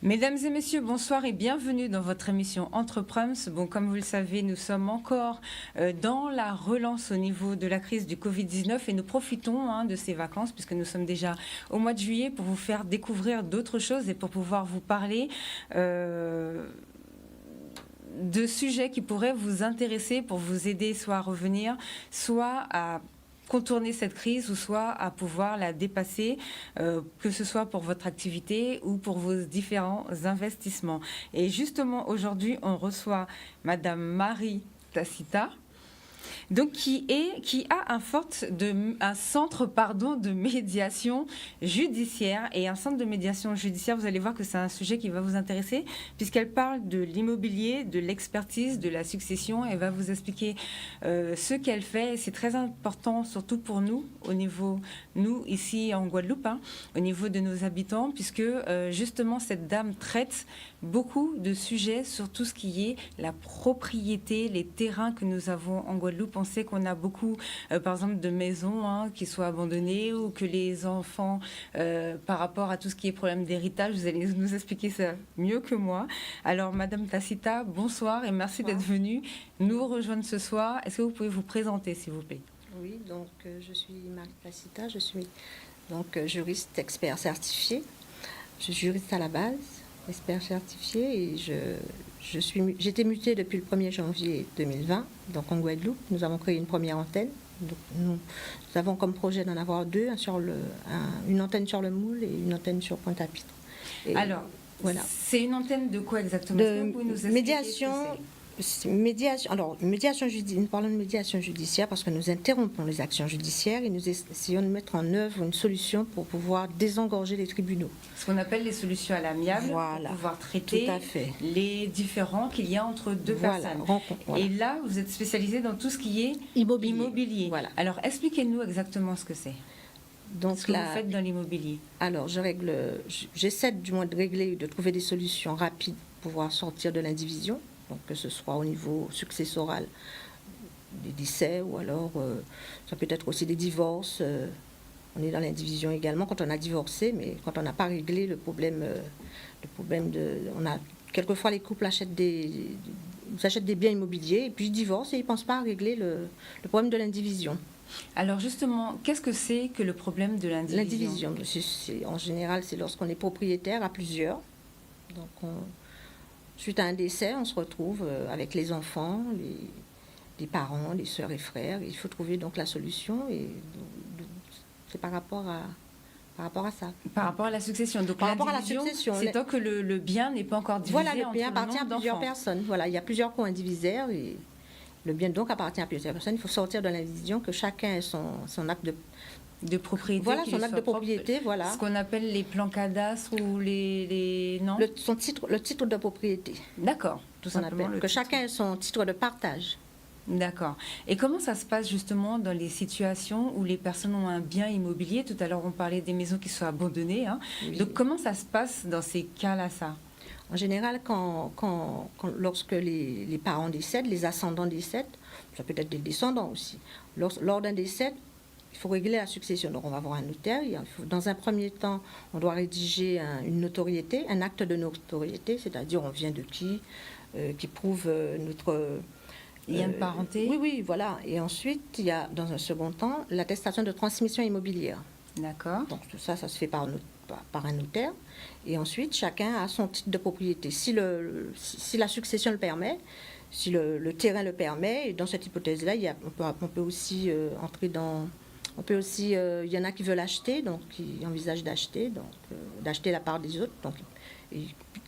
Mesdames et messieurs, bonsoir et bienvenue dans votre émission Entreprums. Bon, comme vous le savez, nous sommes encore dans la relance au niveau de la crise du Covid-19 et nous profitons de ces vacances puisque nous sommes déjà au mois de juillet pour vous faire découvrir d'autres choses et pour pouvoir vous parler de sujets qui pourraient vous intéresser pour vous aider soit à revenir, soit à contourner cette crise ou soit à pouvoir la dépasser, que ce soit pour votre activité ou pour vos différents investissements. Et justement, aujourd'hui, on reçoit Madame Marie Tacita, donc qui a un centre de médiation judiciaire. Et un centre de médiation judiciaire, vous allez voir que c'est un sujet qui va vous intéresser puisqu'elle parle de l'immobilier, de l'expertise, de la succession. Elle va vous expliquer ce qu'elle fait. Et c'est très important, surtout pour nous, au niveau, nous ici en Guadeloupe, au niveau de nos habitants, puisque justement cette dame traite beaucoup de sujets sur tout ce qui est la propriété, les terrains que nous avons en Guadeloupe. On sait qu'on a beaucoup, par exemple, de maisons qui soient abandonnées ou que les enfants, par rapport à tout ce qui est problème d'héritage, vous allez nous expliquer ça mieux que moi. Alors, Madame Tacita, bonsoir et merci d'être venue nous rejoindre ce soir. Est-ce que vous pouvez vous présenter, s'il vous plaît? Oui, donc je suis Marie Tacita, je suis donc juriste expert certifié. Je suis juriste à la base, expert certifié, et j'ai été mutée depuis le 1er janvier 2020, donc en Guadeloupe. Nous avons créé une première antenne. Donc, nous avons comme projet d'en avoir deux, une antenne sur le Moule et une antenne sur Pointe-à-Pitre. Alors, voilà. C'est une antenne de quoi exactement? Est-ce que vous pouvez nous expliquer médiation. Nous parlons de médiation judiciaire parce que nous interrompons les actions judiciaires et nous essayons de mettre en œuvre une solution pour pouvoir désengorger les tribunaux. Ce qu'on appelle les solutions à l'amiable, voilà, pour pouvoir traiter les différends qu'il y a entre deux personnes. Voilà. Et là, vous êtes spécialisé dans tout ce qui est immobilier. Voilà. Alors, expliquez-nous exactement ce que c'est. Donc, ce que vous faites dans l'immobilier. Alors, j'essaie du moins de régler, de trouver des solutions rapides pour pouvoir sortir de l'indivision. Donc, que ce soit au niveau successoral, des décès, ou alors ça peut être aussi des divorces. On est dans l'indivision également quand on a divorcé, mais quand on n'a pas réglé le problème quelquefois les couples achètent des biens immobiliers et puis ils divorcent et ils ne pensent pas à régler le problème de l'indivision. Alors justement, qu'est-ce que c'est que le problème de l'indivision? L'indivision, en général, c'est lorsqu'on est propriétaire à plusieurs. Donc, suite à un décès, on se retrouve avec les enfants, les parents, les sœurs et frères. Il faut trouver donc la solution et c'est par rapport à ça. Par rapport à la succession. Donc par rapport à la succession, c'est tant que le bien n'est pas encore divisé. Voilà, le bien appartient à plusieurs personnes. Voilà, il y a plusieurs co-indivisaires et le bien donc appartient à plusieurs personnes. Il faut sortir de l'indivision, que chacun ait son acte de propriété. Voilà, son acte de propriété, voilà. Ce qu'on appelle les plans cadastres ou non, le titre de propriété. D'accord, tout simplement. Que chacun ait son titre de partage. D'accord. Et comment ça se passe justement dans les situations où les personnes ont un bien immobilier? Tout à l'heure, on parlait des maisons qui sont abandonnées. Oui. Donc, comment ça se passe dans ces cas-là, ça? En général, lorsque les parents décèdent, les ascendants décèdent, ça peut être des descendants aussi. Lors d'un décès, il faut régler la succession. Donc, on va voir un notaire. Dans un premier temps, on doit rédiger une notoriété, un acte de notoriété, c'est-à-dire on vient de qui prouve notre... Il y a une parenté? Oui, voilà. Et ensuite, il y a, dans un second temps, l'attestation de transmission immobilière. D'accord. Donc, tout ça se fait par un notaire. Et ensuite, chacun a son titre de propriété. Si la succession le permet, si le terrain le permet, et dans cette hypothèse-là, on peut aussi entrer dans... il y en a qui veulent acheter, donc qui envisagent d'acheter la part des autres, donc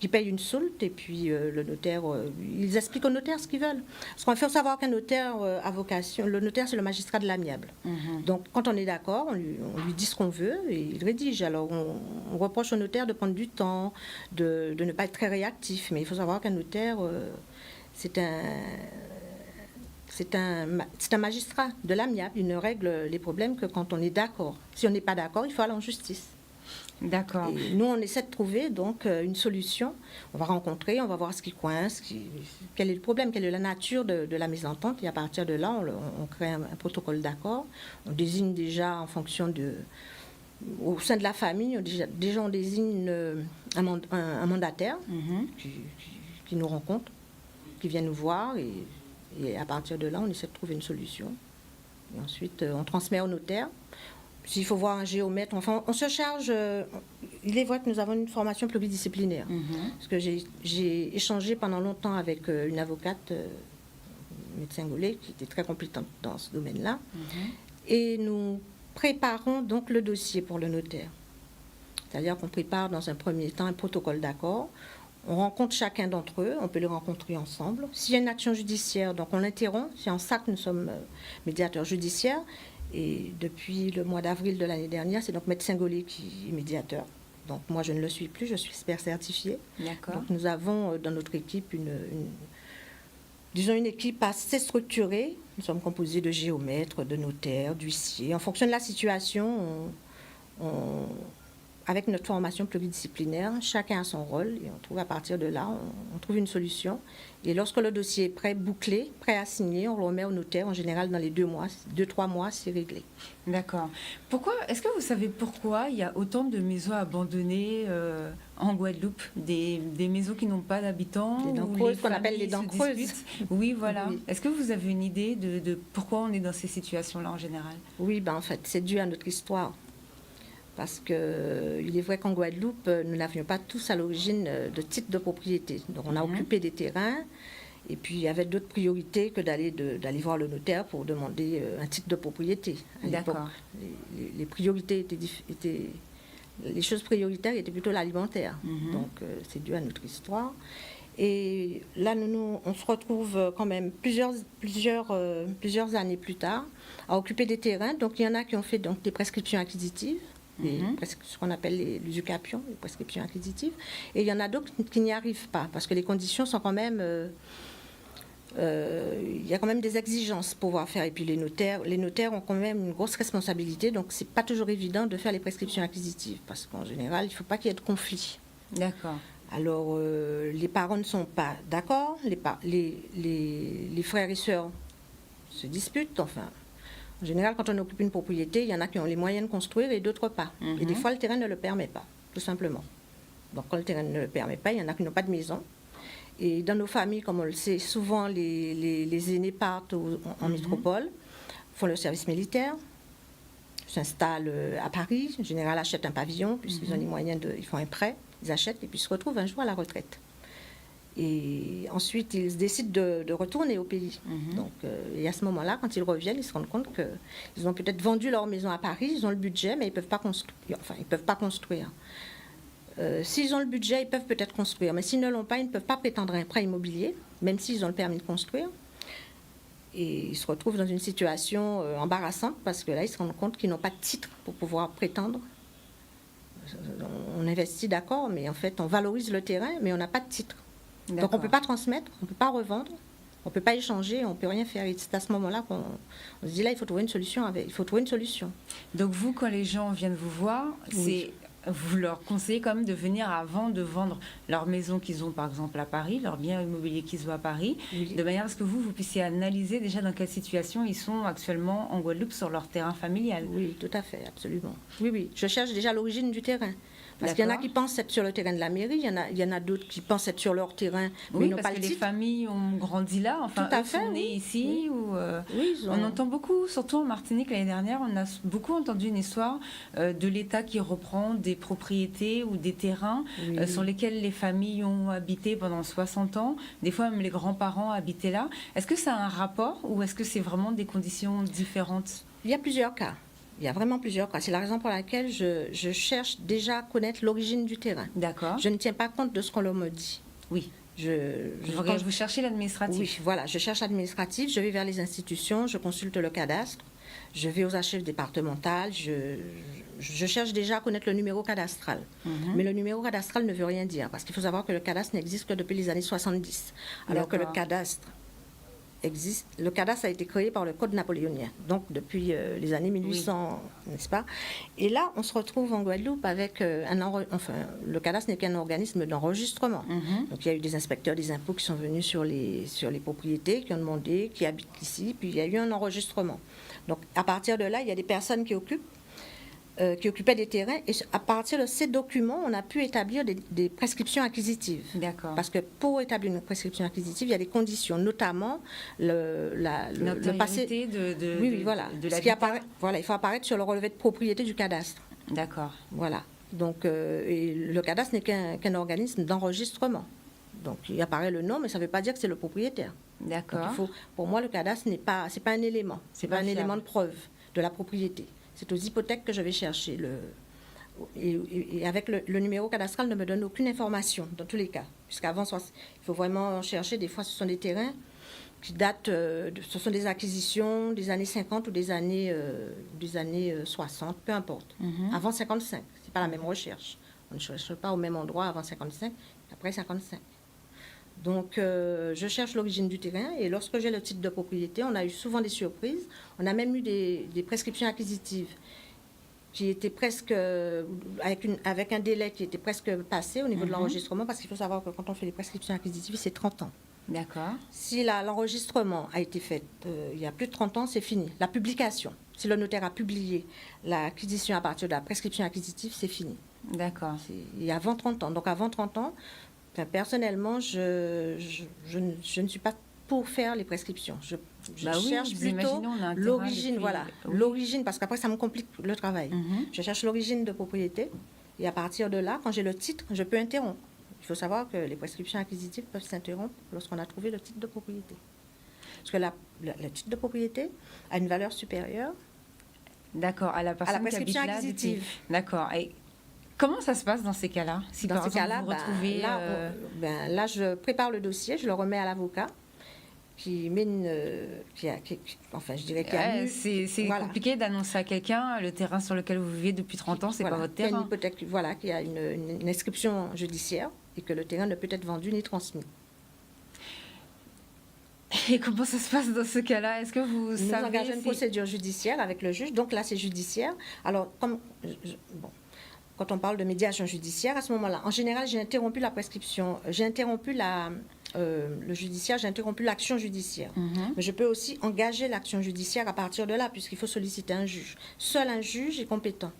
qui payent une soulte, et puis le notaire, ils expliquent au notaire ce qu'ils veulent. Parce qu'il faut savoir qu'un notaire a vocation, le notaire c'est le magistrat de l'amiable. Mm-hmm. Donc quand on est d'accord, on lui dit ce qu'on veut, et il rédige. Alors on reproche au notaire de prendre du temps, de ne pas être très réactif, mais il faut savoir qu'un notaire, c'est un magistrat de l'amiable. Il ne règle les problèmes que quand on est d'accord. Si on n'est pas d'accord, il faut aller en justice. D'accord. Et nous, on essaie de trouver donc une solution. On va rencontrer, on va voir ce qui coince, quel est le problème, quelle est la nature de la mésentente. Et à partir de là, on crée un protocole d'accord. On désigne déjà en fonction au sein de la famille, déjà on désigne un mandataire qui nous rencontre, qui vient nous voir, et à partir de là, on essaie de trouver une solution. Et ensuite, on transmet au notaire. S'il faut voir un géomètre, enfin, on se charge. Il est vrai que nous avons une formation pluridisciplinaire. Parce que j'ai échangé pendant longtemps avec une avocate, médecin gaulé, qui était très compétente dans ce domaine-là. Et nous préparons donc le dossier pour le notaire. C'est-à-dire qu'on prépare dans un premier temps un protocole d'accord. On rencontre chacun d'entre eux, on peut les rencontrer ensemble. S'il y a une action judiciaire, donc on l'interrompt. C'est en ça que nous sommes médiateurs judiciaires. Et depuis le mois d'avril de l'année dernière, c'est donc médecin gaulé qui est médiateur. Donc moi, je ne le suis plus, je suis expert certifié. D'accord. Donc nous avons dans notre équipe disons une équipe assez structurée. Nous sommes composés de géomètres, de notaires, d'huissiers. En fonction de la situation, avec notre formation pluridisciplinaire, chacun a son rôle et on trouve à partir de là, on trouve une solution. Et lorsque le dossier est prêt, bouclé, prêt à signer, on le remet au notaire. En général, dans les 2-3 mois, c'est réglé. D'accord. Est-ce que vous savez pourquoi il y a autant de maisons abandonnées en Guadeloupe, des maisons qui n'ont pas d'habitants? Les dents creuses, qu'on appelle les dents creuses. Oui, voilà. Oui. Est-ce que vous avez une idée de pourquoi on est dans ces situations-là en général? Oui, en fait, c'est dû à notre histoire. Parce qu'il est vrai qu'en Guadeloupe, nous n'avions pas tous à l'origine de titre de propriété. Donc on a occupé des terrains et puis il y avait d'autres priorités que d'aller voir le notaire pour demander un titre de propriété. D'accord. Les priorités les choses prioritaires étaient plutôt l'alimentaire. Donc c'est dû à notre histoire. Et là, on se retrouve quand même plusieurs années plus tard à occuper des terrains. Donc il y en a qui ont fait donc, des prescriptions acquisitives. Ce qu'on appelle les ucapions, les prescriptions acquisitives. Et il y en a d'autres qui n'y arrivent pas, parce que les conditions sont quand même... il y a quand même des exigences pour pouvoir faire. Et puis les notaires ont quand même une grosse responsabilité, donc c'est pas toujours évident de faire les prescriptions acquisitives, parce qu'en général, il ne faut pas qu'il y ait de conflit. D'accord. Alors, les parents ne sont pas d'accord, les frères et sœurs se disputent, enfin... En général, quand on occupe une propriété, il y en a qui ont les moyens de construire et d'autres pas. Et des fois, le terrain ne le permet pas, tout simplement. Donc, quand le terrain ne le permet pas, il y en a qui n'ont pas de maison. Et dans nos familles, comme on le sait, souvent, les aînés partent en métropole, font le service militaire, s'installent à Paris. En général, achètent un pavillon, puisqu'ils ont les moyens ils font un prêt, ils achètent et puis se retrouvent un jour à la retraite. Et ensuite, ils décident de retourner au pays. Donc, et à ce moment-là, quand ils reviennent, ils se rendent compte qu'ils ont peut-être vendu leur maison à Paris, ils ont le budget, mais ils ne peuvent pas construire. Enfin, ils peuvent pas construire. S'ils ont le budget, ils peuvent peut-être construire. Mais s'ils ne l'ont pas, ils ne peuvent pas prétendre un prêt immobilier, même s'ils ont le permis de construire. Et ils se retrouvent dans une situation embarrassante, parce que là, ils se rendent compte qu'ils n'ont pas de titre pour pouvoir prétendre. On investit, d'accord, mais en fait, on valorise le terrain, mais on n'a pas de titre. Donc on ne peut pas transmettre, on ne peut pas revendre, on ne peut pas échanger, on ne peut rien faire. Et c'est à ce moment-là qu'on se dit là, il faut trouver une solution. Donc vous, quand les gens viennent vous voir, vous leur conseillez quand même de venir avant de vendre leur maison qu'ils ont par exemple à Paris, leur bien immobilier qu'ils ont à Paris, de manière à ce que vous puissiez analyser déjà dans quelle situation ils sont actuellement en Guadeloupe sur leur terrain familial. Oui, tout à fait, absolument. Oui, je cherche déjà l'origine du terrain. Parce qu'il y en a qui pensent être sur le terrain de la mairie, il y en a d'autres qui pensent être sur leur terrain, mais ils n'ont pas le titre. Les familles ont grandi là, enfin, tout à fait, sont nées ici. Oui. On entend beaucoup, surtout en Martinique l'année dernière, on a beaucoup entendu une histoire de l'État qui reprend des propriétés ou des terrains sur lesquels les familles ont habité pendant 60 ans. Des fois, même les grands-parents habitaient là. Est-ce que ça a un rapport ou est-ce que c'est vraiment des conditions différentes? Il y a plusieurs cas. Il y a vraiment plusieurs cas. C'est la raison pour laquelle je cherche déjà à connaître l'origine du terrain. D'accord. Je ne tiens pas compte de ce qu'on me dit. Oui. Vous cherchez l'administratif. Oui, voilà. Je cherche l'administratif, je vais vers les institutions, je consulte le cadastre, je vais aux archives départementales, je cherche déjà à connaître le numéro cadastral. Mais le numéro cadastral ne veut rien dire, parce qu'il faut savoir que le cadastre n'existe que depuis les années 70. Alors que le cadastre existe. Le cadastre a été créé par le Code napoléonien, donc depuis les années 1800, n'est-ce pas? Et là, on se retrouve en Guadeloupe avec le cadastre n'est qu'un organisme d'enregistrement. Donc il y a eu des inspecteurs des impôts qui sont venus sur les propriétés, qui ont demandé, qui habitent ici, puis il y a eu un enregistrement. Donc à partir de là, il y a des personnes qui occupent qui occupaient des terrains. Et à partir de ces documents, on a pu établir des prescriptions acquisitives. D'accord. Parce que pour établir une prescription acquisitive, il y a des conditions, notamment le passé de voilà. de Ce qui apparaît, voilà, il faut apparaître sur le relevé de propriété du cadastre. D'accord. Voilà. Donc, et le cadastre n'est qu'un organisme d'enregistrement. Donc, il apparaît le nom, mais ça ne veut pas dire que c'est le propriétaire. D'accord. Pour moi, le cadastre c'est pas un élément, c'est pas un élément de preuve de la propriété. C'est aux hypothèques que je vais chercher. Et avec le numéro cadastral ne me donne aucune information dans tous les cas, puisqu'avant, il faut vraiment chercher. Des fois, ce sont des terrains qui datent, ce sont des acquisitions des années 50 ou des années 60, peu importe. Avant 55, c'est pas la même recherche. On ne cherche pas au même endroit avant 55, après 55. Donc, je cherche l'origine du terrain et lorsque j'ai le titre de propriété, on a eu souvent des surprises. On a même eu des prescriptions acquisitives qui étaient presque, avec un délai qui était presque passé au niveau de l'enregistrement, parce qu'il faut savoir que quand on fait les prescriptions acquisitives, c'est 30 ans. D'accord. Si l'enregistrement a été fait il y a plus de 30 ans, c'est fini. La publication, si le notaire a publié l'acquisition à partir de la prescription acquisitive, c'est fini. D'accord. Et avant 30 ans. Donc, avant 30 ans, personnellement, je ne suis pas pour faire les prescriptions. Je cherche plutôt l'origine, voilà, l'origine, parce qu'après, ça me complique le travail. Je cherche l'origine de propriété, et à partir de là, quand j'ai le titre, je peux interrompre. Il faut savoir que les prescriptions acquisitives peuvent s'interrompre lorsqu'on a trouvé le titre de propriété. Parce que le titre de propriété a une valeur supérieure à la prescription acquisitive. D'accord. Et comment ça se passe dans ces cas-là? Si dans par ces exemple, cas-là, vous retrouvez... là, je prépare le dossier, je le remets à l'avocat qui mène, enfin, je dirais qu'il y a c'est compliqué d'annoncer à quelqu'un le terrain sur lequel vous vivez depuis 30 ans, c'est pas votre terrain. Il y a une hypothèque, voilà, qu'il y a une inscription judiciaire et que le terrain ne peut être vendu ni transmis. Et comment ça se passe dans ce cas-là? Est-ce que vous savez... Nous engageons une procédure judiciaire avec le juge, donc là, c'est judiciaire. Alors, quand on parle de médiation judiciaire, à ce moment-là, en général, j'ai interrompu la prescription, j'ai interrompu le judiciaire, j'ai interrompu l'action judiciaire. Mais je peux aussi engager l'action judiciaire à partir de là, puisqu'il faut solliciter un juge. Seul un juge est compétent.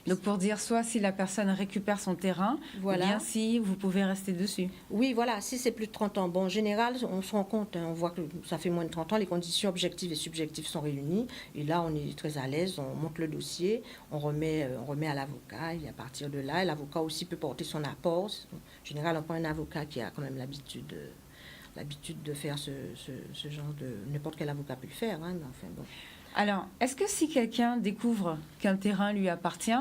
Donc pour dire soit si la personne récupère son terrain, voilà. Ou bien si vous pouvez rester dessus. Oui, voilà, si c'est plus de 30 ans. Bon, en général, on se rend compte, on voit que ça fait moins de 30 ans, les conditions objectives et subjectives sont réunies. Et là, on est très à l'aise, on monte le dossier, on remet à l'avocat. Et à partir de là, l'avocat aussi peut porter son apport. En général, on prend un avocat qui a quand même l'habitude de faire ce genre de... N'importe quel avocat peut le faire, hein, mais enfin bon. Alors, est-ce que si quelqu'un découvre qu'un terrain lui appartient,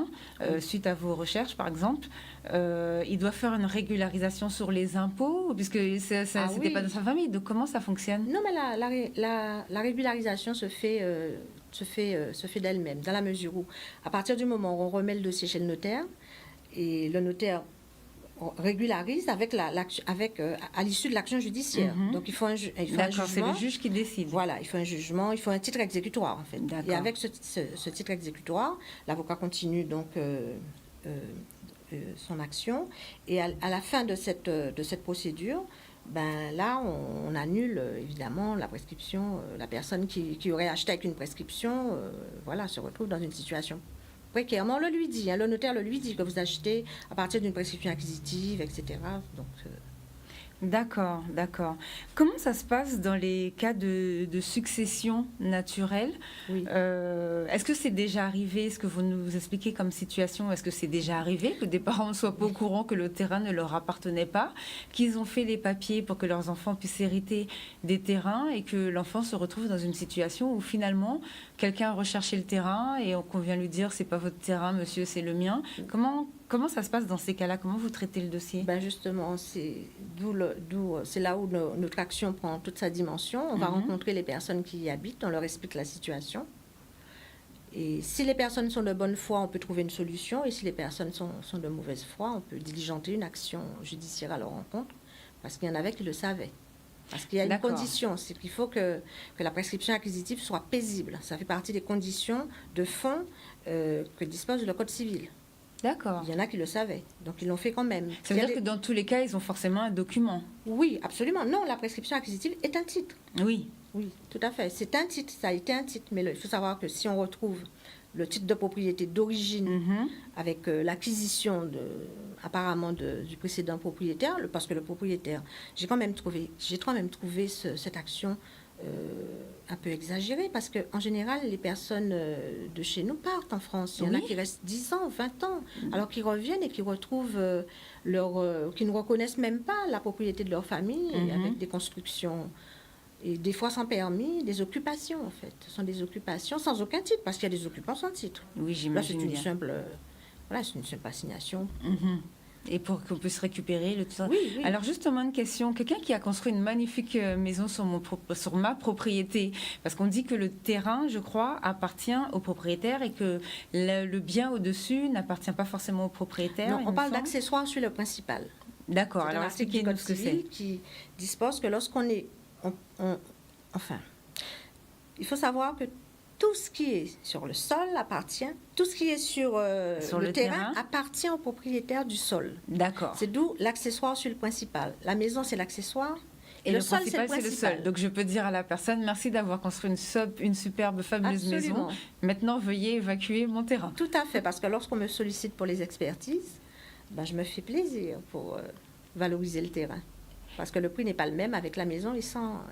suite à vos recherches par exemple, il doit faire une régularisation sur les impôts, puisque c'était pas dans sa famille, donc comment ça fonctionne? Non, mais la régularisation se fait d'elle-même, dans la mesure où, à partir du moment où on remet le dossier chez le notaire, et le notaire régularise à l'issue de l'action judiciaire. Donc il faut un jugement. D'accord, c'est le juge qui décide. Voilà, il faut un jugement, il faut un titre exécutoire en fait. Et avec ce titre exécutoire, l'avocat continue donc son action. Et à la fin de cette procédure, là, on annule évidemment la prescription. La personne qui aurait acheté avec une prescription, se retrouve dans une situation précairement. On le lui dit, le notaire le lui dit que vous achetez à partir d'une prescription acquisitive, etc. Donc, D'accord. Comment ça se passe dans les cas de succession naturelle? Oui. Est-ce que c'est déjà arrivé, ce que vous nous expliquez comme situation, est-ce que c'est déjà arrivé que des parents ne soient pas au courant que le terrain ne leur appartenait pas, qu'ils ont fait les papiers pour que leurs enfants puissent hériter des terrains et que l'enfant se retrouve dans une situation où finalement quelqu'un a recherché le terrain et qu'on vient lui dire c'est pas votre terrain, monsieur, c'est le mien? Comment ça se passe dans ces cas-là? Comment vous traitez le dossier? Justement, c'est là où notre action prend toute sa dimension. On va rencontrer les personnes qui y habitent, on leur explique la situation. Et si les personnes sont de bonne foi, on peut trouver une solution. Et si les personnes sont de mauvaise foi, on peut diligenter une action judiciaire à leur rencontre. Parce qu'il y en avait qui le savaient. Parce qu'il y a une condition, c'est qu'il faut que la prescription acquisitive soit paisible. Ça fait partie des conditions de fond que dispose le Code civil. D'accord. Il y en a qui le savaient, donc ils l'ont fait quand même. Ça veut dire que dans tous les cas, ils ont forcément un document? Oui, absolument. Non, la prescription acquisitive est un titre. Oui. Oui, tout à fait. C'est un titre, ça a été un titre. Mais il faut savoir que si on retrouve le titre de propriété d'origine Mhm. avec l'acquisition apparemment du précédent propriétaire, parce que le propriétaire, j'ai quand même trouvé cette action un peu exagérée, parce qu'en général, les personnes de chez nous partent en France. Il y en a Oui. qui restent 10 ans, 20 ans, alors qu'ils reviennent et qu'ils retrouvent qui ne reconnaissent même pas la propriété de leur famille, et avec des constructions, et des fois sans permis, des occupations en fait. Ce sont des occupations sans aucun titre, parce qu'il y a des occupants sans titre. Oui, Là, c'est j'imagine une bien. simple, c'est une simple assignation. Mhm. Et pour qu'on puisse récupérer le temps. Oui, oui. Alors justement une question, quelqu'un qui a construit une magnifique maison sur ma propriété, parce qu'on dit que le terrain, je crois, appartient au propriétaire et que le bien au-dessus n'appartient pas forcément au propriétaire. Non, il on me parle semble. d'accessoires sur le principal. D'accord, C'est un alors article du expliquez-nous Code ce que civil c'est. qui dispose que lorsqu'on est... enfin, il faut savoir que tout ce qui est sur le sol appartient, tout ce qui est sur le terrain appartient au propriétaire du sol. D'accord. C'est d'où l'accessoire sur le principal. La maison, c'est l'accessoire. Et le sol, principal, c'est le sol. Donc je peux dire à la personne, merci d'avoir construit une superbe, fabuleuse Absolument. maison. Maintenant, veuillez évacuer mon terrain. Tout à fait, parce que lorsqu'on me sollicite pour les expertises, je me fais plaisir pour valoriser le terrain. Parce que le prix n'est pas le même avec la maison et sans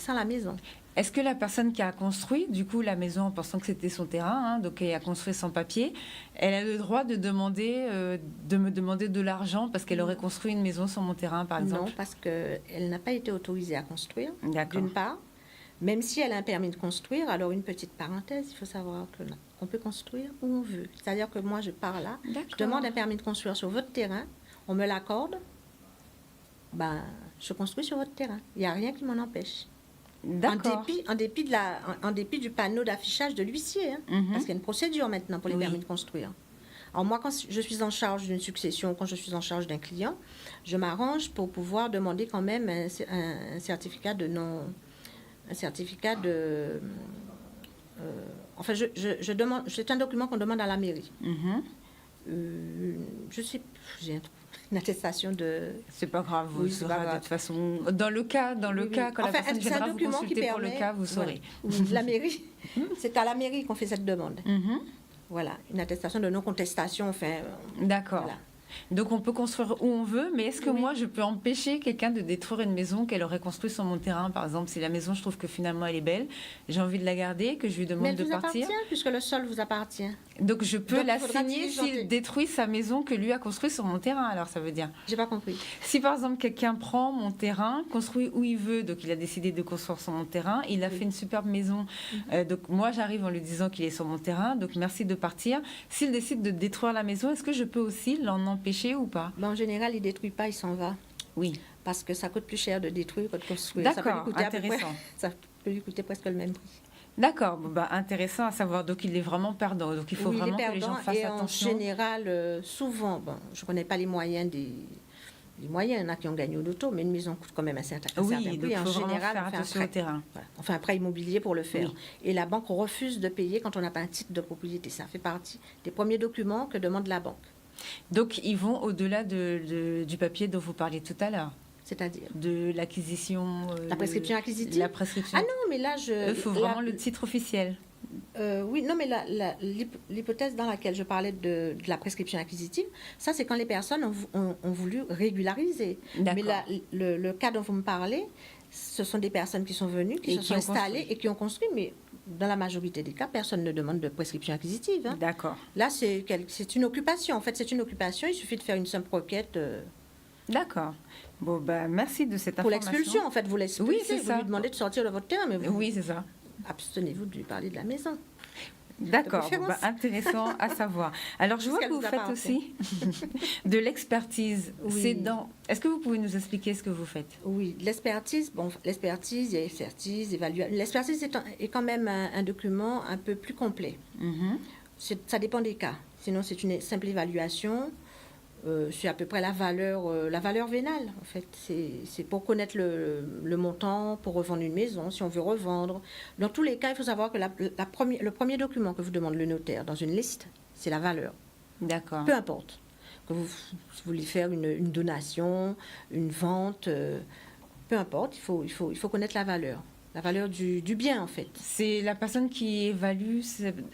la maison. Est-ce que la personne qui a construit, du coup, la maison en pensant que c'était son terrain, donc elle a construit sans papier, elle a le droit de me demander de l'argent parce qu'elle aurait construit une maison sur mon terrain, par exemple? Non, parce qu'elle n'a pas été autorisée à construire, D'accord. d'une part. Même si elle a un permis de construire, alors une petite parenthèse, il faut savoir qu'on peut construire où on veut. C'est-à-dire que moi, je pars là, je demande un permis de construire sur votre terrain, on me l'accorde, je construis sur votre terrain. Il n'y a rien qui m'en empêche. D'accord. En dépit du panneau d'affichage de l'huissier, parce qu'il y a une procédure maintenant pour les permis de construire. Alors moi, quand je suis en charge d'une succession, quand je suis en charge d'un client, je m'arrange pour pouvoir demander quand même un certificat de non... Un certificat de... je demande... C'est un document qu'on demande à la mairie. Je sais... J'ai une attestation de... C'est pas grave, vous Oui, saurez pas grave. de toute façon. Dans le cas, quand la personne viendra vous consulter pour le cas, vous saurez. Voilà. La mairie, c'est à la mairie qu'on fait cette demande. Voilà, une attestation de non-contestation, enfin... D'accord. Voilà. Donc on peut construire où on veut, mais est-ce que Oui. moi je peux empêcher quelqu'un de détruire une maison qu'elle aurait construite sur mon terrain, par exemple, si la maison je trouve que finalement elle est belle, j'ai envie de la garder, que je lui Mais demande elle de vous partir. appartient, puisque le sol vous appartient. Donc je peux Donc, il la faudra signer diligenter. s'il détruit sa maison que lui a construite sur mon terrain, alors ça veut dire. J'ai pas compris. Si par exemple quelqu'un prend mon terrain, construit où il veut, donc il a décidé de construire sur mon terrain, il a fait une superbe maison, donc moi j'arrive en lui disant qu'il est sur mon terrain, donc merci de partir. S'il décide de détruire la maison, est-ce que je peux aussi l'en empêcher ou pas? En général, il ne détruit pas, il s'en va. Oui. Parce que ça coûte plus cher de détruire que de construire. D'accord, intéressant. Ça peut lui coûter presque le même prix. D'accord, intéressant à savoir. Donc il est vraiment perdant. Donc il faut vraiment que les gens fassent attention. En général, souvent, je ne connais pas les moyens Les moyens, il y en a qui ont gagné au loto, mais une maison coûte quand même un certain prix. Oui, donc il faut vraiment faire attention au terrain. Voilà. On fait un prêt immobilier pour le faire. Oui. Et la banque refuse de payer quand on n'a pas un titre de propriété. Ça fait partie des premiers documents que demande la banque. Donc ils vont au-delà du papier dont vous parliez tout à l'heure. C'est-à-dire de l'acquisition. La prescription acquisitive. La prescription. Ah non, mais là, il faut vraiment le titre officiel. Oui, non, mais l'hypothèse dans laquelle je parlais de la prescription acquisitive, ça, c'est quand les personnes ont voulu régulariser. Mais le cas dont vous me parlez, ce sont des personnes qui sont venues, qui se sont installées et qui ont construit, mais dans la majorité des cas, personne ne demande de prescription acquisitive. Hein. D'accord. Là, c'est une occupation. En fait, c'est une occupation. Il suffit de faire une simple requête. D'accord. Bon, merci de cette information. Pour l'expulsion, en fait, vous l'expulsez. Oui, c'est ça. Vous lui demandez de sortir de votre terrain, mais oui, c'est ça. Abstenez-vous de lui parler de la maison. D'accord, intéressant à savoir. Alors, je vois que vous faites aussi de l'expertise. Oui. Est-ce que vous pouvez nous expliquer ce que vous faites? Oui, l'expertise, il y a expertise, évaluation. L'expertise est quand même un document un peu plus complet. Ça dépend des cas. Sinon, c'est une simple évaluation. C'est à peu près la valeur vénale, en fait. C'est pour connaître le montant, pour revendre une maison, si on veut revendre. Dans tous les cas, il faut savoir que le premier document que vous demande le notaire dans une liste, c'est la valeur. D'accord. Peu importe. Que vous voulez faire une donation, une vente, peu importe, il faut connaître la valeur. la valeur du bien en fait. C'est la personne qui évalue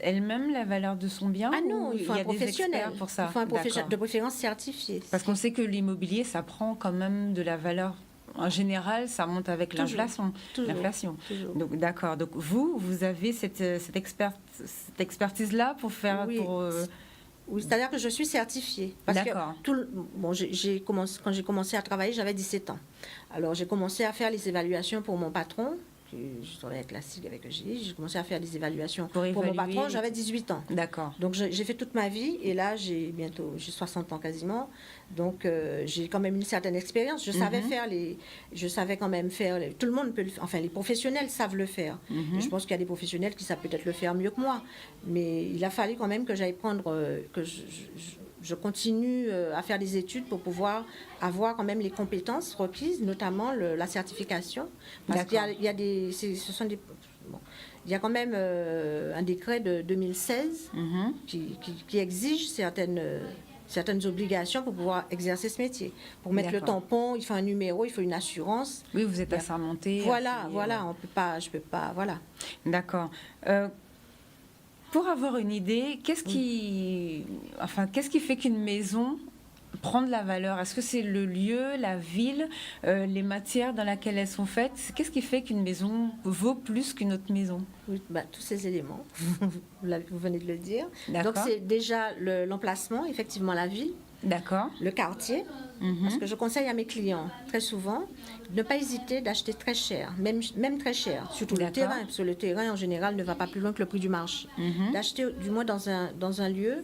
elle-même la valeur de son bien? Ah non, il faut y un a des professionnel. experts pour ça? Il faut un professionnel D'accord. de préférence certifié. Parce qu'on sait que l'immobilier, ça prend quand même de la valeur. En général, ça monte avec Toujours, l'inflation. toujours, L'inflation. toujours. Donc, d'accord. Donc, vous avez cette expertise-là pour faire... Oui. Oui, c'est-à-dire que je suis certifiée. Parce que D'accord. bon, quand j'ai commencé à travailler, j'avais 17 ans. Alors, j'ai commencé à faire les évaluations pour mon patron. Je travaillais classique avec EGI. J'ai commencé à faire des évaluations pour mon patron, j'avais 18 ans. D'accord. Donc, j'ai fait toute ma vie. Et là, j'ai 60 ans quasiment. Donc, j'ai quand même une certaine expérience. Je savais quand même faire. Tout le monde peut le faire. Enfin, les professionnels savent le faire. Et je pense qu'il y a des professionnels qui savent peut-être le faire mieux que moi. Mais il a fallu quand même que j'aille prendre... que je continue à faire des études pour pouvoir avoir quand même les compétences requises, notamment la certification. Parce qu'il y a des... Bon, il y a quand même un décret de 2016 qui exige certaines obligations pour pouvoir exercer ce métier. Pour mettre le tampon, il faut un numéro, il faut une assurance. Oui, vous êtes assermenté. Voilà, je peux pas, voilà. D'accord. Pour avoir une idée, qu'est-ce qui fait qu'une maison prend de la valeur? Est-ce que c'est le lieu, la ville, les matières dans lesquelles elles sont faites? Qu'est-ce qui fait qu'une maison vaut plus qu'une autre maison? Oui, tous ces éléments, vous venez de le dire. D'accord. Donc c'est déjà l'emplacement, effectivement la ville. D'accord. Le quartier, parce que je conseille à mes clients très souvent de ne pas hésiter d'acheter très cher, même très cher, surtout le terrain, parce que le terrain en général ne va pas plus loin que le prix du marché. D'acheter du moins dans un lieu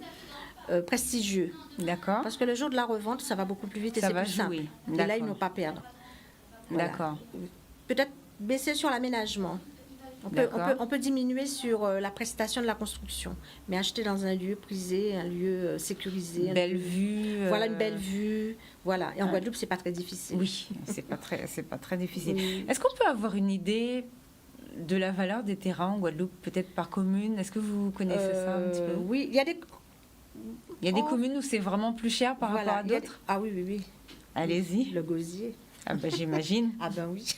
prestigieux. D'accord. Parce que le jour de la revente, ça va beaucoup plus vite et c'est plus simple. Et là, ils n'ont pas à perdre. Voilà. D'accord. Peut-être baisser sur l'aménagement. On peut diminuer sur la prestation de la construction, mais acheter dans un lieu prisé, un lieu sécurisé. Une belle vue. Voilà, une belle vue. Voilà. Et en Guadeloupe, c'est pas très difficile. Oui, c'est pas très difficile. Oui. Est-ce qu'on peut avoir une idée de la valeur des terrains en Guadeloupe, peut-être par commune? Est-ce que vous connaissez ça un petit peu? Oui, il y a des communes où c'est vraiment plus cher par rapport à d'autres? Ah oui. Allez-y. Le gosier. Ah ben j'imagine. Ah ben oui.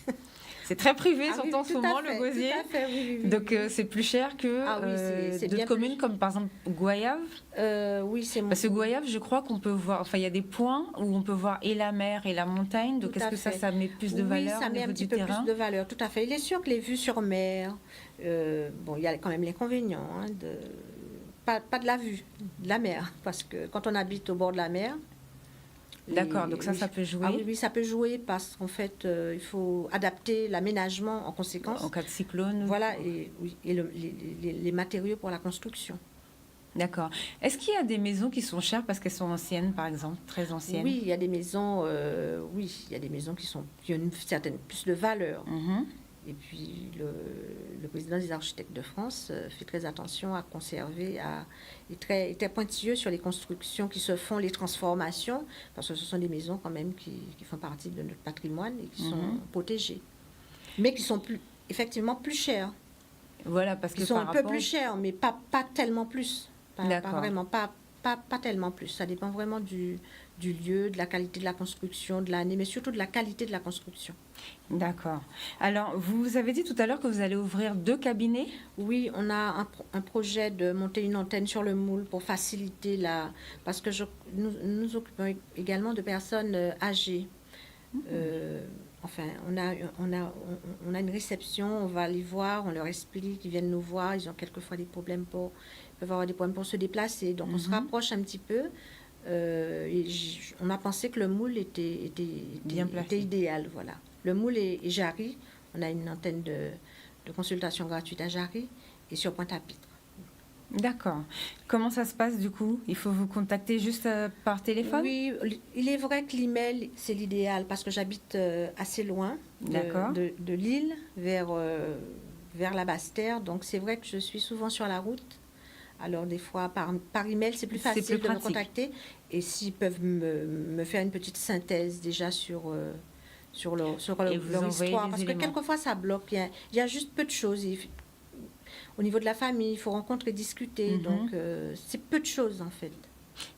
C'est très privé, surtout en ce moment, le gosier. Tout à fait, oui. Donc c'est plus cher que d'autres communes comme par exemple Goyave. Oui, c'est Parce que Goyave, je crois qu'on peut voir, enfin il y a des points où on peut voir et la mer et la montagne. Donc est-ce que ça met plus de valeur ça au met niveau un petit du peu terrain? plus de valeur, tout à fait. Il est sûr que les vues sur mer, bon, il y a quand même l'inconvénient pas de la vue, de la mer, parce que quand on habite au bord de la mer. D'accord, donc ça peut jouer. Ah oui, ça peut jouer parce qu'en fait, il faut adapter l'aménagement en conséquence. En cas de cyclone. Voilà, et les matériaux pour la construction. D'accord. Est-ce qu'il y a des maisons qui sont chères parce qu'elles sont anciennes, par exemple, très anciennes? Oui, il y a des maisons, qui ont une certaine plus de valeur. Et puis, le président des architectes de France fait très attention à conserver, est très pointilleux sur les constructions qui se font, les transformations, parce que ce sont des maisons quand même qui font partie de notre patrimoine et qui sont protégées. Mais qui sont effectivement plus chères. Voilà, parce que qui sont un peu plus chères, mais pas tellement plus. Pas vraiment, pas tellement plus. Ça dépend vraiment du lieu, de la qualité de la construction, de l'année, mais surtout de la qualité de la construction. D'accord. Alors, vous avez dit tout à l'heure que vous allez ouvrir 2 cabinets? Oui, on a un projet de monter une antenne sur le Moule pour faciliter parce que nous nous occupons également de personnes âgées. Enfin, on a une réception, on va les voir, on leur explique, ils viennent nous voir, ils ont quelquefois des problèmes ils peuvent avoir des problèmes pour se déplacer. Donc, on se rapproche un petit peu. On a pensé que le Moule était idéal, voilà. Le Moule et Jarry, on a une antenne de consultation gratuite à Jarry et sur Pointe-à-Pitre. D'accord. Comment ça se passe du coup? Il faut vous contacter juste par téléphone? Oui, il est vrai que l'email, c'est l'idéal parce que j'habite assez loin de Lille vers la Basse-Terre. Donc c'est vrai que je suis souvent sur la route. Alors des fois, par email, c'est plus facile de me contacter. Et s'ils peuvent me faire une petite synthèse déjà sur leur histoire. Parce que quelquefois, ça bloque. Il y a juste peu de choses. Au niveau de la famille, il faut rencontrer, discuter. Donc, c'est peu de choses, en fait.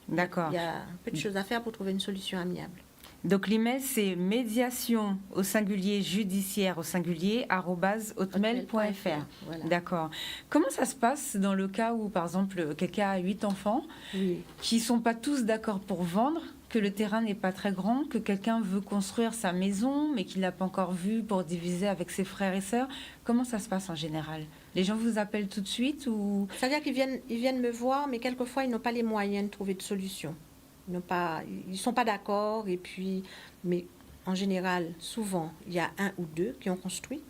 D'accord. Il y a peu de choses à faire pour trouver une solution amiable. Donc l'email, c'est médiation au singulier judiciaire au singulier @hotmail.fr. Voilà. D'accord. Comment ça se passe dans le cas où, par exemple, quelqu'un a 8 enfants Oui. qui ne sont pas tous d'accord pour vendre, que le terrain n'est pas très grand, que quelqu'un veut construire sa maison, mais qu'il n'a pas encore vu pour diviser avec ses frères et sœurs? Comment ça se passe en général? Les gens vous appellent tout de suite ou... C'est-à-dire ils viennent me voir, mais quelquefois, ils n'ont pas les moyens de trouver de solution. Ils sont pas d'accord, et puis, mais en général, souvent, il y a un ou deux qui ont construit,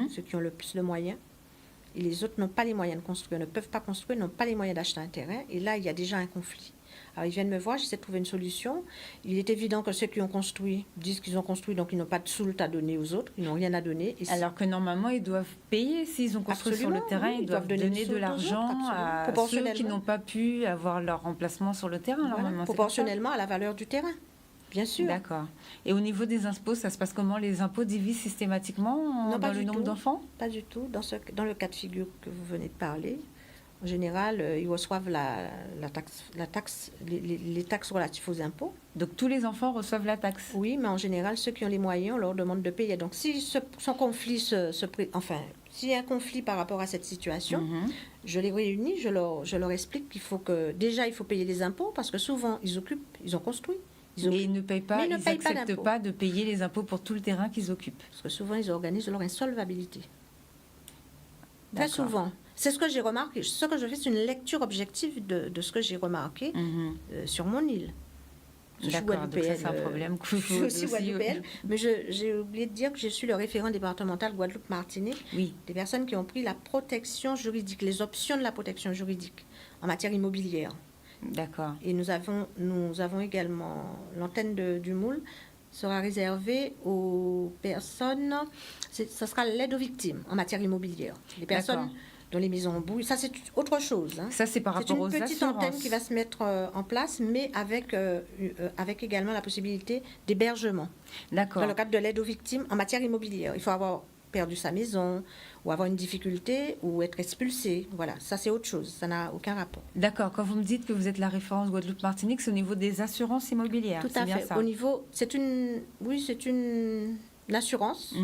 ceux qui ont le plus de moyens, et les autres n'ont pas les moyens de construire, ne peuvent pas construire, n'ont pas les moyens d'acheter un terrain, et là, il y a déjà un conflit. Alors, ils viennent me voir, j'essaie de trouver une solution. Il est évident que ceux qui ont construit disent qu'ils ont construit, donc ils n'ont pas de soult à donner aux autres, ils n'ont rien à donner. Et alors que normalement, ils doivent payer s'ils ont construit sur le terrain, oui, ils doivent donner de l'argent à ceux qui n'ont pas pu avoir leur remplacement sur le terrain. Voilà, Normalement, proportionnellement à la valeur du terrain, bien sûr. D'accord. Et au niveau des impôts, ça se passe comment? Les impôts divisent systématiquement dans le nombre d'enfants? Pas du tout. Dans le cas de figure que vous venez de parler, en général, ils reçoivent la taxe, les taxes relatives aux impôts. Donc tous les enfants reçoivent la taxe? Oui, mais en général, ceux qui ont les moyens, on leur demande de payer. Donc si s'il y a un conflit par rapport à cette situation, je les réunis, je leur explique qu'il faut déjà il faut payer les impôts parce que souvent ils ont construit. Mais ils ne payent pas, ils n'acceptent pas de payer les impôts pour tout le terrain qu'ils occupent. Parce que souvent ils organisent leur insolvabilité. Très souvent. C'est ce que j'ai remarqué. Ce que je fais, c'est une lecture objective de ce que j'ai remarqué sur mon île. D'accord, donc ça c'est un problème. Je suis aussi guadeloupéenne, mais j'ai oublié de dire que je suis le référent départemental Guadeloupe-Martinique des personnes qui ont pris la protection juridique, les options de la protection juridique en matière immobilière. D'accord. Et nous avons également l'antenne du Moule sera réservée aux personnes, ce sera l'aide aux victimes en matière immobilière. Les personnes dont les maisons bouillent, ça c'est autre chose. Hein. Ça c'est par rapport aux assurances. C'est une petite antenne qui va se mettre en place, mais avec également la possibilité d'hébergement. D'accord. Dans le cadre de l'aide aux victimes en matière immobilière. Il faut avoir perdu sa maison, ou avoir une difficulté, ou être expulsé. Voilà, ça c'est autre chose, ça n'a aucun rapport. D'accord, quand vous me dites que vous êtes la référence Guadeloupe-Martinique, c'est au niveau des assurances immobilières. Tout à fait. Ça. Au niveau, c'est une assurance.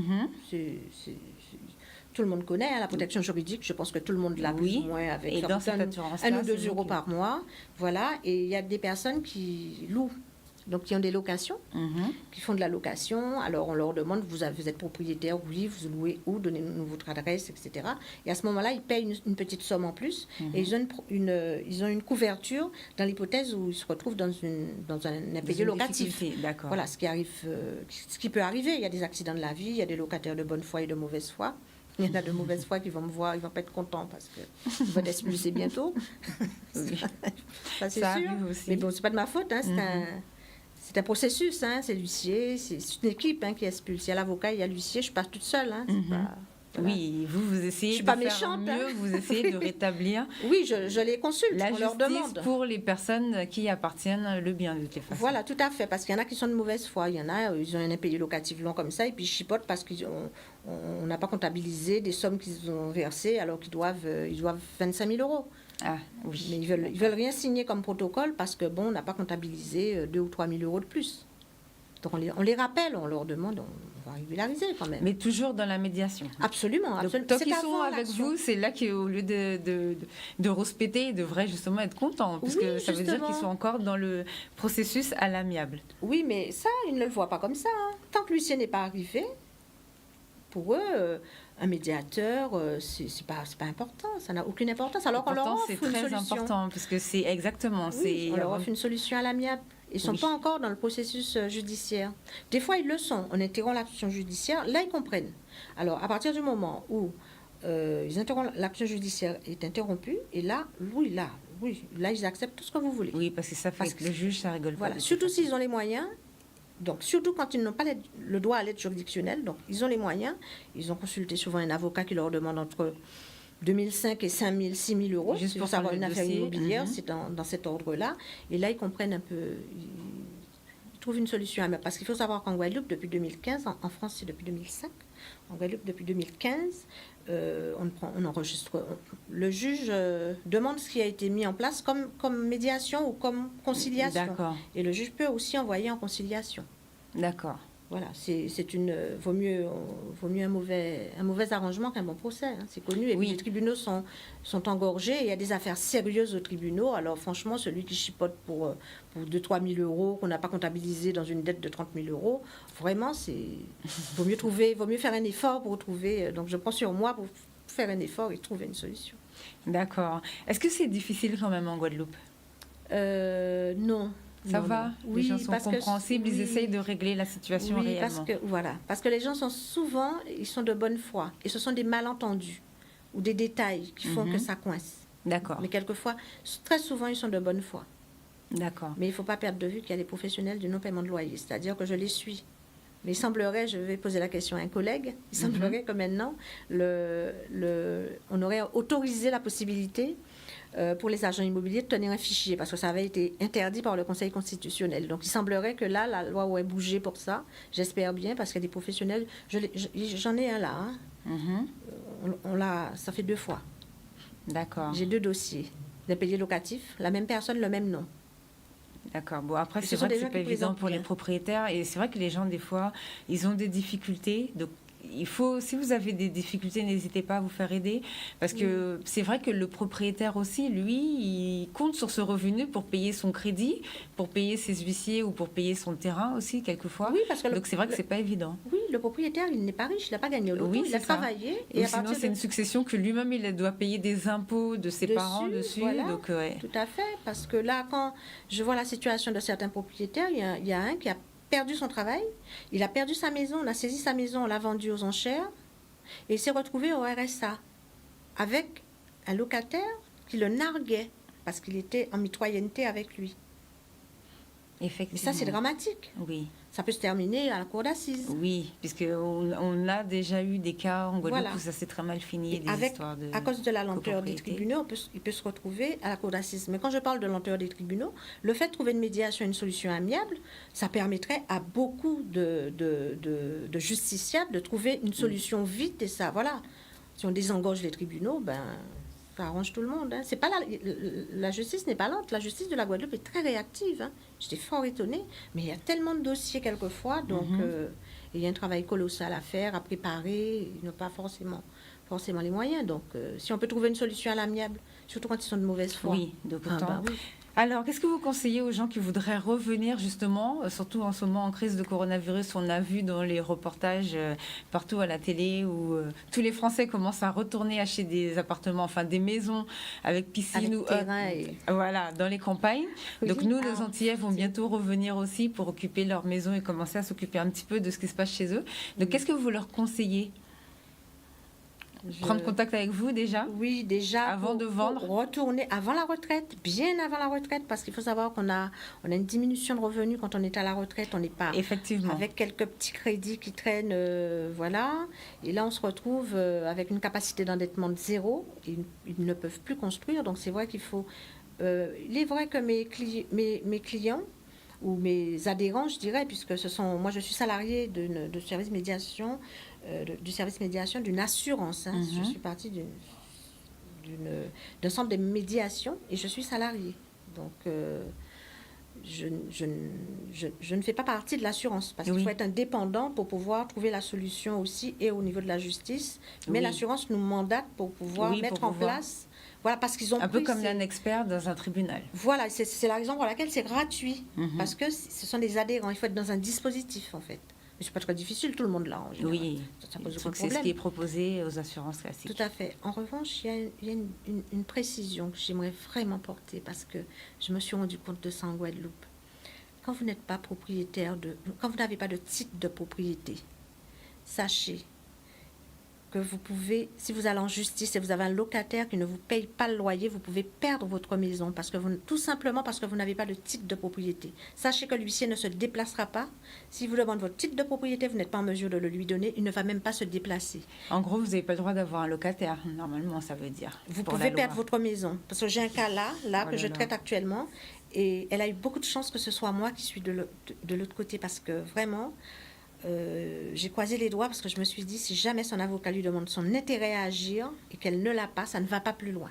Tout le monde connaît la protection juridique. Je pense que tout le monde l'a plus ou moins avec et dans cette assurance 1 ou 2 euros par mois. Voilà, et il y a des personnes qui louent. Donc, qui ont des locations, qui font de la location. Alors, on leur demande, vous êtes propriétaire, oui, vous louez où, donnez-nous votre adresse, etc. Et à ce moment-là, ils payent une petite somme en plus. Et ils ont une couverture dans l'hypothèse où ils se retrouvent dans un impayé locatif. Voilà, ce qui peut arriver. Il y a des accidents de la vie, il y a des locataires de bonne foi et de mauvaise foi. Il y en a de mauvaise foi qui vont me voir, ils ne vont pas être contents parce qu'ils vont être expulsés bientôt. Ça, c'est sûr. Aussi. Mais bon, ce n'est pas de ma faute, hein, c'est un processus, hein, c'est l'huissier, c'est une équipe qui expulse. Il y a l'avocat, il y a l'huissier, je passe toute seule. Hein, voilà. Oui, vous essayez de faire méchante, mieux, vous essayez de rétablir. Oui, je les consulte, la on leur demande. Pour les personnes qui appartiennent le bien de toute façon. Voilà, tout à fait, parce qu'il y en a qui sont de mauvaise foi, il y en a, ils ont un impayé locatif long comme ça, et puis ils chipotent parce qu'on n'a pas comptabilisé des sommes qu'ils ont versées alors qu'ils doivent 25 000 euros. Ah, oui. Mais ils veulent rien signer comme protocole parce que on n'a pas comptabilisé 2 ou 3 000 euros de plus. Donc on les rappelle, on leur demande, on va régulariser quand même. Mais toujours dans la médiation. Absolument. Donc, tant qu'ils sont avec vous, c'est là qu'au lieu de rouspéter, ils devraient justement être contents, parce que ça veut dire qu'ils sont encore dans le processus à l'amiable. Oui, mais ça, ils ne le voient pas comme ça. Hein. Tant que l'huissier n'est pas arrivé, pour eux, un médiateur, c'est pas important, ça n'a aucune importance. Alors qu'on leur offre une solution. C'est très important, parce que c'est exactement... on leur offre une solution à l'amiable. Ils ne sont pas encore dans le processus judiciaire. Des fois, ils le sont. En interrompant l'action judiciaire, là, ils comprennent. Alors, à partir du moment où l'action judiciaire est interrompue, et là, ils acceptent tout ce que vous voulez. Oui, parce que ça fait que le juge, ça rigole pas. Voilà, surtout s'ils ont les moyens. Donc, surtout quand ils n'ont pas le droit à l'aide juridictionnelle, donc ils ont les moyens. Ils ont consulté souvent un avocat qui leur demande entre 2005 et 5 000, 6 000 euros. Juste pour savoir une affaire immobilière, c'est dans cet ordre-là. Et là, ils comprennent un peu, ils trouvent une solution. Parce qu'il faut savoir qu'en Guadeloupe, depuis 2015, en France, c'est depuis 2005. En Guadeloupe, depuis 2015, on enregistre. Le juge demande ce qui a été mis en place comme médiation ou comme conciliation. D'accord. Et le juge peut aussi envoyer en conciliation. D'accord. Voilà, vaut mieux un mauvais arrangement qu'un bon procès, hein, c'est connu. Et Oui. puis les tribunaux sont engorgés, il y a des affaires sérieuses aux tribunaux. Alors franchement, celui qui chipote pour 2 000 à 3 000 euros, qu'on n'a pas comptabilisé dans une dette de 30 000 euros, vraiment, vaut mieux faire un effort pour trouver. Donc je prends sur moi pour faire un effort et trouver une solution. D'accord. Est-ce que c'est difficile quand même en Guadeloupe? Non. Ça Non, va? non. Les Oui, gens sont parce que- compréhensibles, ils oui. essayent de régler la situation Oui, réellement. parce que les gens sont souvent, ils sont de bonne foi, et ce sont des malentendus ou des détails qui font que ça coince. D'accord. Mais quelquefois, très souvent, ils sont de bonne foi. D'accord. Mais il ne faut pas perdre de vue qu'il y a des professionnels du non-paiement de loyer, c'est-à-dire que je les suis. Mais il semblerait, je vais poser la question à un collègue, il semblerait que maintenant, on aurait autorisé la possibilité pour les agents immobiliers de tenir un fichier, parce que ça avait été interdit par le Conseil constitutionnel. Donc il semblerait que là, la loi aurait bougé pour ça. J'espère bien, parce qu'il y a des professionnels. J'en ai un là. Hein. Ça fait 2 fois. D'accord. J'ai 2 dossiers d'impayés locatifs, la même personne, le même nom. D'accord. Bon, après, Et c'est ce sont vrai que des c'est gens pas qui évident présentent pour les bien. propriétaires. Et c'est vrai que les gens, des fois, ils ont des difficultés. Donc, si vous avez des difficultés, n'hésitez pas à vous faire aider. Parce que c'est vrai que le propriétaire aussi, lui, il compte sur ce revenu pour payer son crédit, pour payer ses huissiers ou pour payer son terrain aussi, quelquefois. Oui, parce que Donc, c'est vrai que c'est pas évident. Oui, le propriétaire, il n'est pas riche, il n'a pas gagné au loto, Oui, il a c'est ça. travaillé. Et Et à sinon, partir c'est une succession que lui-même, il doit payer des impôts de ses parents dessus. Voilà, Donc, ouais. tout à fait. Parce que là, quand je vois la situation de certains propriétaires, il y a un qui a perdu son travail, il a perdu sa maison, on a saisi sa maison, on l'a vendue aux enchères, et il s'est retrouvé au RSA avec un locataire qui le narguait parce qu'il était en mitoyenneté avec lui. Effectivement. Mais ça, c'est dramatique. Oui. Ça peut se terminer à la cour d'assises. Oui, puisqu'on a déjà eu des cas en Guadeloupe Voilà. où ça s'est très mal fini, Et des histoires de à cause de la lenteur des copropriété. tribunaux, il peut se retrouver à la cour d'assises. Mais quand je parle de lenteur des tribunaux, le fait de trouver une médiation, une solution amiable, ça permettrait à beaucoup de justiciables de trouver une solution vite. Et ça, voilà. Si on désengorge les tribunaux, ben, ça arrange tout le monde. Hein. C'est pas la justice n'est pas lente. La justice de la Guadeloupe est très réactive. Hein. J'étais fort étonnée. Mais il y a tellement de dossiers quelquefois. Donc, il y a un travail colossal à faire, à préparer. Ils n'ont pas forcément les moyens. Donc, si on peut trouver une solution à l'amiable, surtout quand ils sont de mauvaise foi. Oui, de tout temps. Bah oui. Alors, qu'est-ce que vous conseillez aux gens qui voudraient revenir justement, surtout en ce moment en crise de coronavirus, on a vu dans les reportages partout à la télé où tous les Français commencent à retourner acheter des appartements, enfin des maisons avec piscine Avec ou terrain et- voilà, dans les campagnes. Oui. Donc nous, les Ah, Antillais vont bientôt revenir aussi pour occuper leur maison et commencer à s'occuper un petit peu de ce qui se passe chez eux. Donc qu'est-ce que vous leur conseillez? Prendre contact avec vous déjà? Oui, déjà. Avant de vendre? Pour retourner avant la retraite, bien avant la retraite, parce qu'il faut savoir qu'on a une diminution de revenus quand on est à la retraite. On n'est pas. Effectivement. Avec quelques petits crédits qui traînent, voilà. Et là, on se retrouve avec une capacité d'endettement de 0. Ils ne peuvent plus construire. Donc, c'est vrai qu'il faut. Il est vrai que mes clients ou mes adhérents, je dirais, puisque moi, je suis salariée de service médiation. Du service médiation d'une assurance. Hein. Je suis partie d'un centre de médiation et je suis salariée. Donc, je ne fais pas partie de l'assurance parce qu'il faut être indépendant pour pouvoir trouver la solution aussi et au niveau de la justice. Mais l'assurance nous mandate pour pouvoir mettre en place. Voilà, parce qu'ils ont un peu comme un expert dans un tribunal. Voilà, c'est la raison pour laquelle c'est gratuit. Parce que ce sont des adhérents. Il faut être dans un dispositif, en fait. Mais c'est pas très difficile, tout le monde l'a en général. Oui, ça pose aucun c'est problème. ce qui est proposé aux assurances classiques. Tout à fait. En revanche, il y a une précision que j'aimerais vraiment porter parce que je me suis rendu compte de ça en Guadeloupe. Quand vous n'êtes pas propriétaire quand vous n'avez pas de titre de propriété, sachez que vous pouvez, si vous allez en justice et vous avez un locataire qui ne vous paye pas le loyer, vous pouvez perdre votre maison tout simplement parce que vous n'avez pas de titre de propriété. Sachez que l'huissier ne se déplacera pas. S'il vous demande votre titre de propriété, vous n'êtes pas en mesure de le lui donner. Il ne va même pas se déplacer. En gros, vous n'avez pas le droit d'avoir un locataire, normalement, ça veut dire. Vous pouvez perdre votre maison. Parce que j'ai un cas là que je traite actuellement. Et elle a eu beaucoup de chance que ce soit moi qui suis de l'autre côté parce que vraiment... j'ai croisé les doigts parce que je me suis dit si jamais son avocat lui demande son intérêt à agir et qu'elle ne l'a pas, ça ne va pas plus loin.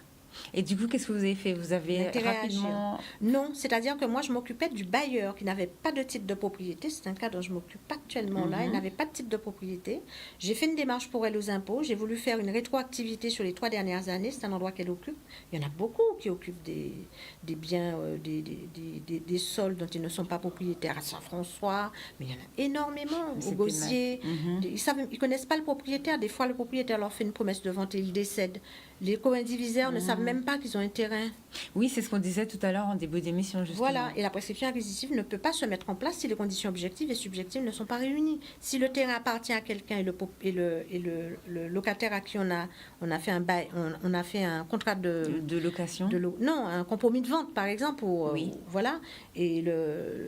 Et du coup, qu'est-ce que vous avez fait? Vous avez L'intérêt à rapidement... Non, c'est-à-dire que moi, je m'occupais du bailleur qui n'avait pas de titre de propriété. C'est un cas dont je m'occupe actuellement là. Il n'avait pas de titre de propriété. J'ai fait une démarche pour elle aux impôts. J'ai voulu faire une rétroactivité sur les 3 dernières années. C'est un endroit qu'elle occupe. Il y en a beaucoup qui occupent des biens, des sols dont ils ne sont pas propriétaires à Saint-François. Mais il y en a énormément. Au Gosier. Ils ne connaissent pas le propriétaire. Des fois, le propriétaire leur fait une promesse de vente et il décède. Les co-indivisaires ne savent même pas qu'ils ont un terrain. Oui, c'est ce qu'on disait tout à l'heure en début d'émission, justement. Voilà, et la prescription acquisitive ne peut pas se mettre en place si les conditions objectives et subjectives ne sont pas réunies. Si le terrain appartient à quelqu'un et le locataire à qui on a fait un bail, on a fait un contrat de location. Non, un compromis de vente, par exemple. Oui. Voilà, et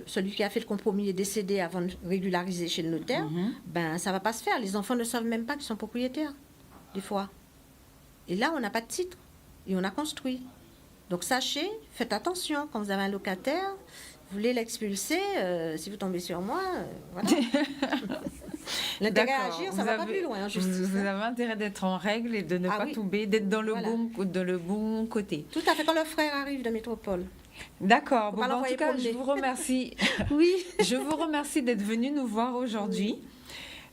celui qui a fait le compromis est décédé avant de régulariser chez le notaire, ben ça va pas se faire. Les enfants ne savent même pas qu'ils sont propriétaires, des fois. Et là, on n'a pas de titre et on a construit. Donc sachez, faites attention quand vous avez un locataire, vous voulez l'expulser, si vous tombez sur moi, voilà. L'intérêt à agir, ça ne va pas plus loin. Vous avez intérêt d'être en règle et de ne pas tomber, d'être dans le bon côté. Tout à fait, quand le frère arrive de métropole. D'accord. Bon, en tout cas, je vous remercie. Oui. Je vous remercie d'être venu nous voir aujourd'hui. Oui.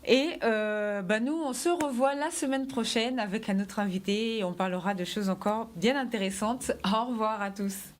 Et nous, on se revoit la semaine prochaine avec un autre invité et on parlera de choses encore bien intéressantes. Au revoir à tous.